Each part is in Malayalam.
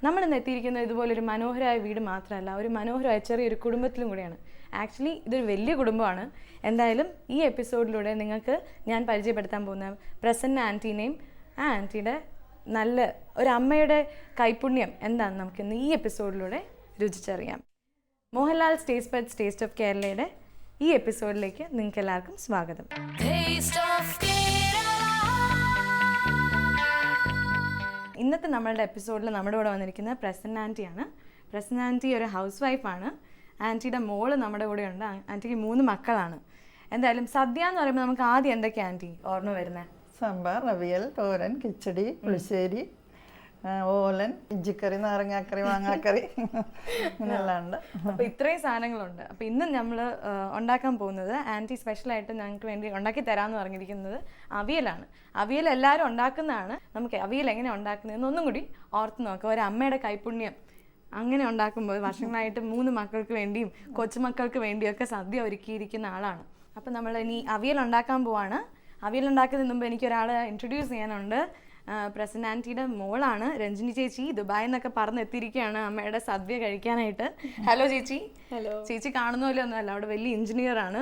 നമ്മൾ ഇന്ന് എത്തിയിരിക്കുന്നത് ഇതുപോലൊരു മനോഹരമായ വീട് മാത്രമല്ല, ഒരു മനോഹരമായ ചെറിയൊരു കുടുംബത്തിലും കൂടിയാണ്. ആക്ച്വലി ഇതൊരു വലിയ കുടുംബമാണ്. എന്തായാലും ഈ എപ്പിസോഡിലൂടെ നിങ്ങൾക്ക് ഞാൻ പരിചയപ്പെടുത്താൻ പോകുന്ന പ്രസന്ന ആൻറ്റീനെയും ആ ആൻറ്റിയുടെ നല്ല ഒരു അമ്മയുടെ കൈപുണ്യം എന്താണെന്ന് നമുക്കിന്ന് ഈ എപ്പിസോഡിലൂടെ രുചിച്ചറിയാം. മോഹൻലാൽ ടേസ്റ്റ് ഓഫ് കേരളയുടെ ഈ എപ്പിസോഡിലേക്ക് നിങ്ങൾക്ക് എല്ലാവർക്കും സ്വാഗതം. ഇന്നത്തെ നമ്മളുടെ എപ്പിസോഡിൽ നമ്മുടെ കൂടെ വന്നിരിക്കുന്നത് പ്രസന്ന ആൻറ്റിയാണ്. പ്രസന്ന ആൻറ്റി ഒരു ഹൗസ് വൈഫാണ്. ആൻറ്റിയുടെ മോള് നമ്മുടെ കൂടെ ഉണ്ട്. ആൻറ്റിക്ക് 3 മക്കളാണ്. എന്തായാലും സദ്യ എന്ന് പറയുമ്പോൾ നമുക്ക് ആദ്യം എന്തൊക്കെയാണ് ആൻറ്റി ഓർമ്മ വരുന്നത്? സാമ്പാർ, അവിയൽ, തോരൻ, കിച്ചടി, പുളിശ്ശേരി, ഓലൻ, ഇഞ്ചിക്കറി, നാരങ്ങാക്കറി, മാങ്ങാക്കറി, ഇങ്ങനെയെല്ലാം ഉണ്ട്. അപ്പോൾ ഇത്രയും സാധനങ്ങളുണ്ട്. അപ്പോൾ ഇന്ന് നമ്മൾ ഉണ്ടാക്കാൻ പോകുന്നത് ആൻറ്റി സ്പെഷ്യലായിട്ട് ഞങ്ങൾക്ക് വേണ്ടി ഉണ്ടാക്കി തരാമെന്ന് പറഞ്ഞിരിക്കുന്നത് അവിയലാണ്. അവിയൽ എല്ലാവരും ഉണ്ടാക്കുന്നതാണ്. നമുക്ക് അവിയൽ എങ്ങനെ ഉണ്ടാക്കുന്നതെന്ന് ഒന്നും കൂടി ഓർത്ത് നോക്കാം. ഒരു അമ്മയുടെ കൈപുണ്യം അങ്ങനെ ഉണ്ടാക്കുമ്പോൾ വർഷങ്ങളായിട്ട് 3 മക്കൾക്ക് വേണ്ടിയും കൊച്ചുമക്കൾക്ക് വേണ്ടിയൊക്കെ സദ്യ ഒരുക്കിയിരിക്കുന്ന ആളാണ്. അപ്പം നമ്മൾ ഇനി അവിയൽ ഉണ്ടാക്കാൻ പോവാണ്. അവിയൽ ഉണ്ടാക്കുന്നതിന് മുമ്പ് എനിക്കൊരാളെ ഇൻട്രൊഡ്യൂസ് ചെയ്യാനുണ്ട്. പ്രസന്ന ആൻറ്റിയുടെ മോളാണ് രഞ്ജിനി ചേച്ചി. ദുബായിൽ നിന്നൊക്കെ പറന്നെത്തിയിരിക്കുകയാണ് അമ്മയുടെ സദ്യ കഴിക്കാനായിട്ട്. ഹലോ ചേച്ചി. ഹലോ ചേച്ചി. കാണുന്ന പോലെ ഒന്നുമല്ല, അവിടെ വലിയ എഞ്ചിനീയറാണ്.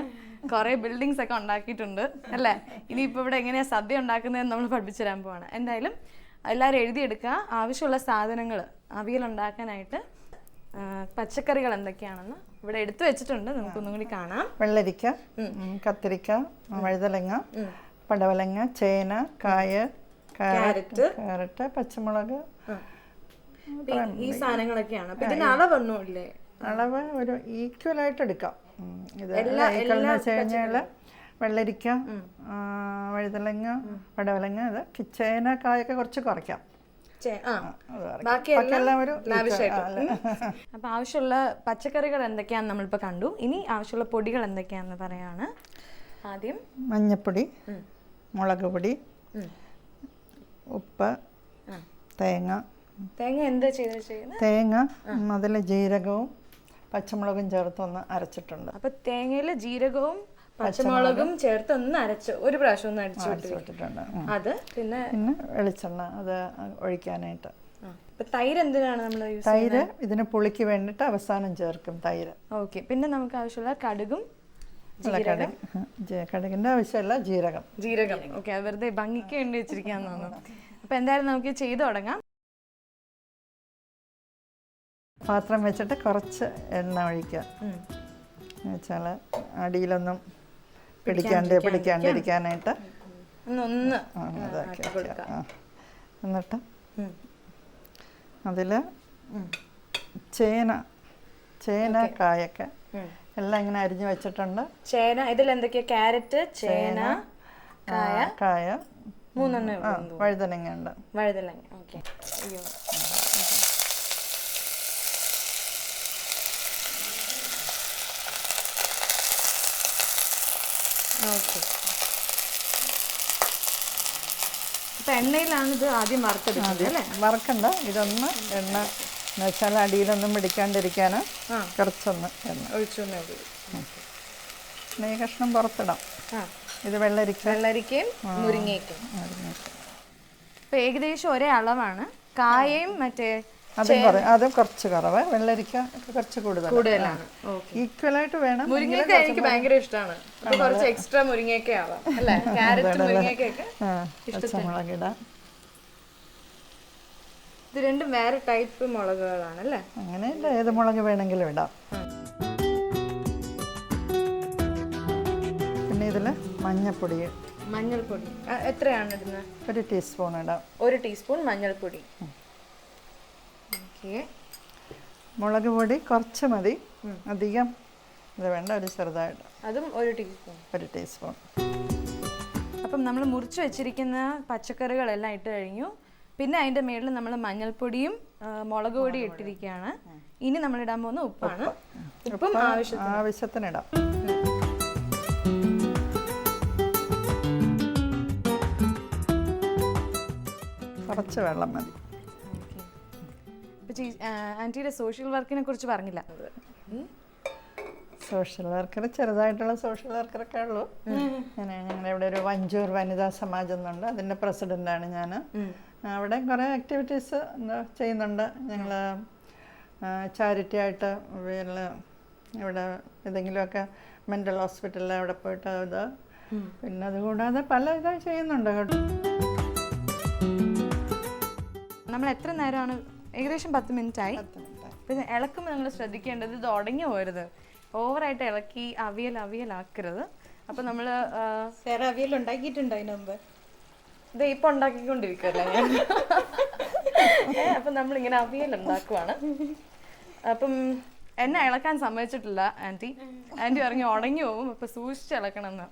കുറേ ബിൽഡിങ്സ് ഒക്കെ ഉണ്ടാക്കിയിട്ടുണ്ട് അല്ലേ? ഇനിയിപ്പോൾ ഇവിടെ എങ്ങനെയാണ് സദ്യ ഉണ്ടാക്കുന്നതെന്ന് നമ്മൾ പഠിപ്പിച്ചു തരാൻ പോവാണ്. എന്തായാലും എല്ലാവരും എഴുതിയെടുക്കുക ആവശ്യമുള്ള സാധനങ്ങൾ അവിയൽ ഉണ്ടാക്കാനായിട്ട്. പച്ചക്കറികൾ എന്തൊക്കെയാണെന്ന് ഇവിടെ എടുത്തു വെച്ചിട്ടുണ്ട്, നമുക്കൊന്നും കൂടി കാണാം. വെള്ളരിക്ക, കത്തിരിക്ക, വഴുതലങ്ങ, പടവലങ്ങ, ചേന, കായ, ക്യാരറ്റ്, പച്ചമുളക്, ഈ സാധനങ്ങളൊക്കെയാണ്. അപ്പൊ ഇതിന് അളവൊന്നുമില്ലേ? അളവ് ഒരു ഈക്വലായിട്ട് എടുക്കാം. ഇത് ഈക്വൽ എന്ന് വെച്ച് കഴിഞ്ഞാൽ വെള്ളരിക്ക, വഴുതലങ്ങ, പടവലങ്ങ, ഇത് ചേന, കായൊക്കെ കുറച്ച് കുറയ്ക്കാം. അപ്പൊ ആവശ്യമുള്ള പച്ചക്കറികൾ എന്തൊക്കെയാന്ന് നമ്മളിപ്പോ കണ്ടു. ഇനി ആവശ്യമുള്ള പൊടികൾ എന്തൊക്കെയാന്ന് പറയാണ്. ആദ്യം മഞ്ഞപ്പൊടി, മുളക് പൊടി, ഉപ്പ്, തേങ്ങ. തേങ്ങ എന്താ ചെയ്യുന്നത്? തേങ്ങ അതിൽ ജീരകവും പച്ചമുളകും ചേർത്തൊന്ന് അരച്ചിട്ടുണ്ട്. അപ്പൊ തേങ്ങയില് ജീരകവും പച്ചമുളകും ചേർത്ത് ഒന്ന് അരച്ച് ഒരു പ്രാവശ്യം ഒന്ന് അടിച്ചു വിട്ടിട്ടുണ്ട്. അത് പിന്നെ വെളിച്ചെണ്ണ അത് ഒഴിക്കാനായിട്ട്. തൈര് എന്തിനാണ് നമ്മൾ? തൈര് ഇതിന് പുളിക്ക് വേണ്ടിയിട്ട് അവസാനം ചേർക്കും തൈര്. ഓക്കെ. പിന്നെ നമുക്ക് ആവശ്യമുള്ള കടുകും കടുകിന്റെ ആവശ്യമുള്ള ജീരകം. ഓക്കെ. വെറുതെ ഭംഗിക്ക് വേണ്ടി വെച്ചിരിക്കാന്ന് തോന്നുന്നു. അപ്പൊ എന്തായാലും നമുക്ക് ചെയ്തു തുടങ്ങാം. പാത്രം വെച്ചിട്ട് കുറച്ച് എണ്ണ ഒഴിക്കുക. വെച്ചാൽ അടിയിലൊന്നും പിടിക്കാണ്ടിരിക്കാനായിട്ട് എന്നിട്ട് അതിൽ ചേന കായൊക്കെ എല്ലാം ഇങ്ങനെ അരിഞ്ഞു വെച്ചിട്ടുണ്ട്. ചേന ഇതിൽ എന്തൊക്കെയാ? ക്യാരറ്റ്, ചേന, കായ, 3 വഴുതനങ്ങ ഉണ്ട്. വഴുതനങ്ങ. ഓക്കെ. അയ്യോ. ഓക്കെ. അപ്പൊ എണ്ണയിലാണ് ഇത് ആദ്യം വറുത്തെടുക്കുന്നത് അല്ലേ? വറക്കണ്ട, ഇതൊന്ന് എണ്ണ എന്ന് വെച്ചാൽ അടിയിലൊന്നും പിടിക്കാണ്ടിരിക്കാൻ കുറച്ചൊന്ന് എണ്ണ ഒഴിച്ചൊന്ന്. ഈ കഷ്ണം പുറത്തിടാം. ഇത് വെള്ളരിക്കയും മുരിങ്ങയ്ക്കും. ഇപ്പൊ ഏകദേശം ഒരേ അളവാണ്. കായയും മറ്റേ അതും കുറച്ച് കുറവ്, വെള്ളരിക്ക കുറച്ച് കൂടുതലാണ്. ഈക്വലായിട്ട് വേണം. മുരിങ്ങയ്ക്ക എനിക്ക് ഭയങ്കര ഇഷ്ടമാണ്. കുറച്ച് എക്സ്ട്രാ മുരിങ്ങയ്ക്ക ആവാം അല്ലേ? ക്യാരറ്റ്, മുരിങ്ങയ്ക്കൊക്കെ പച്ചമുളകിടാം. ഇത് രണ്ടും വേറെ ടൈപ്പ് മുളകുകളാണ് അല്ലേ? അങ്ങനെയല്ല, ഏത് മുളക് വേണമെങ്കിലും ഇടാം. പിന്നെ ഇതില് മഞ്ഞൾപ്പൊടി എത്രയാണ് ഇടുന്നത്? 1 ടീസ്പൂൺ ഇടാം. 1 ടീസ്പൂൺ മഞ്ഞൾപ്പൊടി. മുളക് പൊടി കുറച്ച് മതി, അധികം ഇത് വേണ്ട. ഒരു ചെറുതായിട്ട് അതും 1 ടീസ്പൂൺ. അപ്പം നമ്മൾ മുറിച്ച് വെച്ചിരിക്കുന്ന പച്ചക്കറികളെല്ലാം ഇട്ട് കഴിഞ്ഞു. പിന്നെ അതിൻ്റെ മേളിൽ നമ്മൾ മഞ്ഞൾപ്പൊടിയും മുളക് പൊടിയും ഇട്ടിരിക്കുകയാണ്. ഇനി നമ്മൾ ഇടാൻ പോകുന്ന ഉപ്പാണ്. ഉപ്പും ആവശ്യത്തിനിടാം. കുറച്ച് വെള്ളം മതി. ആൻറ്റിയുടെ സോഷ്യൽ വർക്കിനെ കുറിച്ച് പറഞ്ഞില്ല. സോഷ്യൽ വർക്കർ ചെറുതായിട്ടുള്ള സോഷ്യൽ വർക്കറൊക്കെ ഉള്ളൂ. ഞങ്ങളുടെ ഇവിടെ ഒരു വഞ്ചൂർ വനിതാ സമാജം എന്നുണ്ട്, അതിൻ്റെ പ്രസിഡൻ്റാണ് ഞാൻ. അവിടെ കുറേ ആക്ടിവിറ്റീസ് ചെയ്യുന്നുണ്ട് ഞങ്ങൾ. ചാരിറ്റി ആയിട്ട് ഇവിടെ ഏതെങ്കിലുമൊക്കെ മെൻ്റൽ ഹോസ്പിറ്റലിൽ അവിടെ പോയിട്ട് ഇത്, പിന്നെ അതുകൂടാതെ പല ഇതും ചെയ്യുന്നുണ്ട് കേട്ടോ. നമ്മൾ എത്ര നേരമാണ്? ഏകദേശം 10 മിനിറ്റ് ആയി. പിന്നെ ഇളക്കുമ്പോൾ നിങ്ങൾ ശ്രദ്ധിക്കേണ്ടത് ഇത് ഉടഞ്ഞു പോരുത്. ഓവറായിട്ട് ഇളക്കി അവിയലാക്കരുത്. അപ്പം നമ്മൾ വേറെ അവിയൽ ഉണ്ടാക്കിയിട്ടുണ്ടോ അതിന് മുമ്പ്? ഇത് ഇപ്പം ഉണ്ടാക്കിക്കൊണ്ടിരിക്കുമല്ലേ ഞാൻ. അപ്പം നമ്മളിങ്ങനെ അവിയൽ ഉണ്ടാക്കുവാണ്. അപ്പം എന്നെ ഇളക്കാൻ സമ്മതിച്ചിട്ടില്ല ആൻറ്റി. ആൻറ്റി പറഞ്ഞ് ഉടങ്ങി പോകും, അപ്പം സൂക്ഷിച്ച് ഇളക്കണം എന്ന്.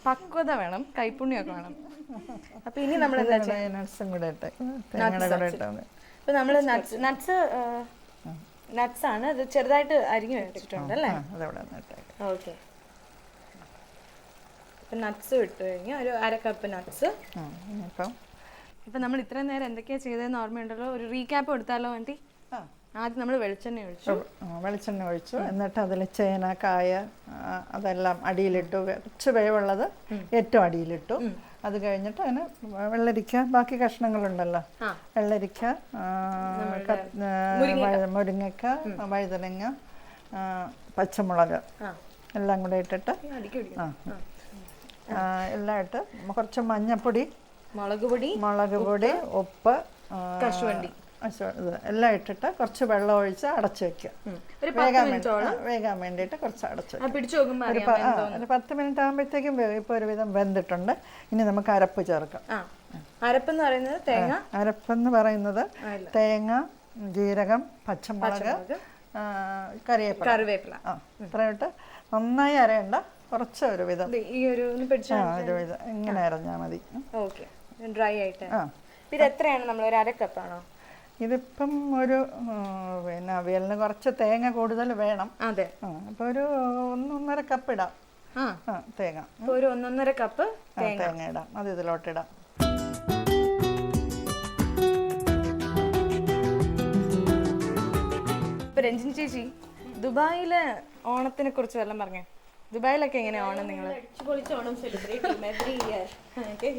പക്വത വേണം, കൈപ്പുണ്യമൊക്കെ വേണം. അപ്പം ഇനി നമ്മൾ എന്താ ചെയ്യുക? നട്ട്സും കൂടെ ഇട്ട്, തേങ്ങയുടെ കൂടെ ഇട്ടാൽ. അപ്പം നമ്മൾ നട്ട്സ് ആണ് ഇത് ചെറുതായിട്ട് അരിഞ്ഞു വെച്ചിട്ടുണ്ട് അല്ലേ? ഓക്കെ. അപ്പം നട്ട്സ് ഇട്ട് കഴിഞ്ഞാൽ ഒരു 1/2 കപ്പ് നട്ട്സ്. ഇപ്പം നമ്മൾ ഇത്രയും നേരം എന്തൊക്കെയാണ് ചെയ്തതെന്ന് ഓർമ്മയുണ്ടല്ലോ? ഒരു റീക്യാപ്പ് കൊടുത്താലോ ആൻറ്റി? ആദ്യം നമ്മൾ വെളിച്ചെണ്ണ ഒഴിച്ചു. എന്നിട്ട് അതിൽ ചേന, കായ അതെല്ലാം അടിയിലിട്ടു. കുറച്ച് വേവുള്ളത് ഏറ്റവും അടിയിലിട്ടു. അത് കഴിഞ്ഞിട്ട് അതിന് വെള്ളരിക്ക, ബാക്കി കഷ്ണങ്ങളുണ്ടല്ലോ, വെള്ളരിക്ക, മുരിങ്ങക്ക, വഴുതനങ്ങ, പച്ചമുളക് എല്ലാം കൂടെ ഇട്ടിട്ട് എല്ലാം ഇട്ട് കുറച്ച് മഞ്ഞപ്പൊടി, മുളക് പൊടി, ഉപ്പ്, കശുവണ്ടി എല്ലാം ഇട്ടിട്ട് കുറച്ച് വെള്ളം ഒഴിച്ച് അടച്ചു വെക്കുക. വേകാൻ വേണ്ടിയിട്ട് കുറച്ച് അടച്ചു വെക്കുക. ഒരു 10 മിനിറ്റ് ആകുമ്പോഴത്തേക്കും ഇപ്പോൾ ഒരുവിധം വെന്തിട്ടുണ്ട്. ഇനി നമുക്ക് അരപ്പ് ചേർക്കാം. അരപ്പെന്ന് പറയുന്നത് തേങ്ങ, ജീരകം, പച്ചമുളക്, കറിവേപ്പില ഇത്രയിട്ട് നന്നായി അരയണ്ട, കുറച്ച് ഒരു വിധം ഇങ്ങനെ അരഞ്ഞാൽ മതി. ഡ്രൈ ആയിട്ട്. ഇത് എത്രയാണ്? നമ്മൾ ഒരു 1/2 കപ്പാണോ? ഇതിപ്പം ഒരു പിന്നെ അവിയലിന് കുറച്ച് തേങ്ങ കൂടുതൽ വേണം. അതെ. അപ്പോൾ ഒരു 1-1.5 കപ്പ് ഇടാം. തേങ്ങ ഒരു 1-1.5 കപ്പ് തേങ്ങ ഇടാം. അത് ഇതിലോട്ടിടാം. രഞ്ജിനി ചേച്ചി, ദുബായിലെ ഓണത്തിനെ കുറിച്ച് വല്ലതും പറഞ്ഞേ. ദുബായിലൊക്കെ എങ്ങനെയാ ഓണം? നിങ്ങൾ അടിച്ചുപൊളിച്ച് ഓണം സെലിബ്രേറ്റ് ചെയ്യും എവറി ഇയർ.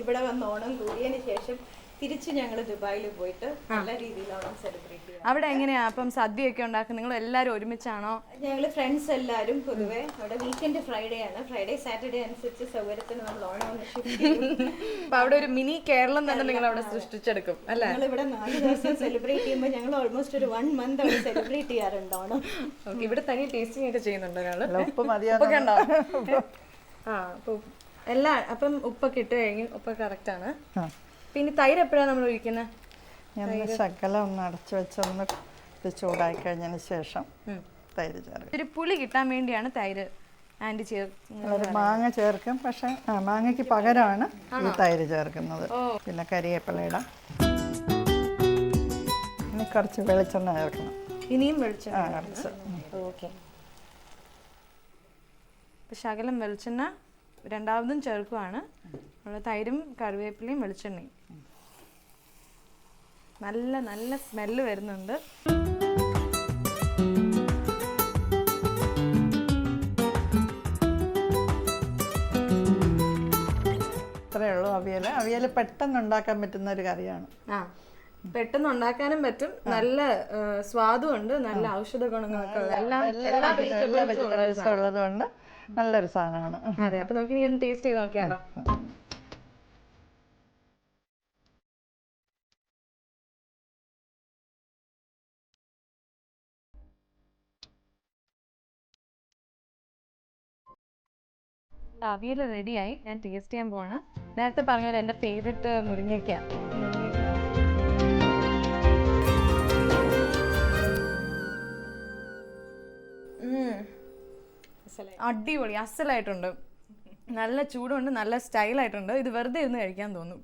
ഇവിടെ വന്ന് ഓണം കൂടിയതിന് ശേഷം തിരിച്ച് ഞങ്ങൾ ദുബായിൽ പോയിട്ട് നല്ല രീതിയിൽ ഓണം സെലിബ്രേറ്റ് ചെയ്യും. അവിടെ എങ്ങനെയാ അപ്പം സദ്യയൊക്കെ ഉണ്ടാക്കുന്നത്? നിങ്ങൾ എല്ലാവരും ഒരുമിച്ചാണോ? ഞങ്ങൾ ഫ്രണ്ട്സ് എല്ലാവരും പൊതുവെ അവിടെ വീക്കെൻഡ് ഫ്രൈഡേ ആണ്. ഫ്രൈഡേ സാറ്റർഡേ അനുസരിച്ച് സൗകര്യത്തിന് നമ്മൾ ഓണം ഒന്ന് ഷിഫ്റ്റ് ചെയ്യും. അപ്പൊ അവിടെ ഒരു മിനി കേരളം തന്നെ നിങ്ങൾ അവിടെ സൃഷ്ടിച്ചെടുക്കും അല്ലേ? ഞങ്ങൾ ഇവിടെ 4 ദിവസം സെലിബ്രേറ്റ് ചെയ്യുമ്പോൾ ഞങ്ങൾ ഓൾമോസ്റ്റ് ഒരു 1 മന്ത് അവിടെ സെലിബ്രേറ്റ് ചെയ്യാറുണ്ട് ഓണം. ഇവിടെ തനി ടേസ്റ്റിംഗ് ഒക്കെ ചെയ്യുന്നുണ്ട് ഒരാള്. ഉപ്പൊക്കെ ഉണ്ടോ? അപ്പം ഉപ്പൊക്കെ ഇട്ട് കഴിഞ്ഞ് ഉപ്പ് കറക്റ്റ് ആണ്. പിന്നെ തൈര് എപ്പോഴാണ് നമ്മൾ ഒഴിക്കുന്നത്? ഞാൻ ശകലം ഒന്ന് അടച്ചു വെച്ചൊന്ന് ഇത് ചൂടായി കഴിഞ്ഞതിന് ശേഷം തൈര് ചേർക്കും. ഒരു പുളി കിട്ടാൻ വേണ്ടിയാണ് തൈര് ആൻറ്റി ചേർക്കുന്നത്. മാങ്ങ ചേർക്കും, പക്ഷെ മാങ്ങയ്ക്ക് പകരമാണ് ഈ തൈര് ചേർക്കുന്നത്. പിന്നെ കരിവേപ്പില ഇടാം. ഇനി കുറച്ച് വെളിച്ചെണ്ണ ചേർക്കണം. ഇനിയും വെളിച്ചെണ്ണ? കുറച്ച്. ഓക്കെ. ശകലം വെളിച്ചെണ്ണ രണ്ടാമതും ചേർക്കുവാണ്. തൈരും കറിവേപ്പിലയും വെളിച്ചെണ്ണയും. നല്ല നല്ല സ്മെല്ല് വരുന്നുണ്ട്. ഇത്രയേ ഉള്ളൂ അവിയൽ. അവിയൽ പെട്ടെന്ന് ഉണ്ടാക്കാൻ പറ്റുന്ന ഒരു കറിയാണ്. പെട്ടെന്ന് ഉണ്ടാക്കാനും പറ്റും. നല്ല സ്വാദും ഉണ്ട്, നല്ല ഔഷധ ഗുണങ്ങളൊക്കെ ഉള്ളതുകൊണ്ട് നല്ലൊരു സാധനമാണ്. അതെ. അപ്പൊ നമുക്ക് ഇനി ടേസ്റ്റ് ചെയ്ത് നോക്കിയാലോ? അവിയൽ റെഡിയായി. ഞാൻ ടേസ്റ്റ് ചെയ്യാൻ പോവാണ്. നേരത്തെ പറഞ്ഞ പോലെ എൻ്റെ ഫേവറേറ്റ് മുരിങ്ങയ്ക്കാണ്. അടിപൊളി, അസലായിട്ടുണ്ട്. നല്ല ചൂടുണ്ട്, നല്ല സ്റ്റൈലായിട്ടുണ്ട്. ഇത് വെറുതെ ഇരുന്ന് കഴിക്കാൻ തോന്നും.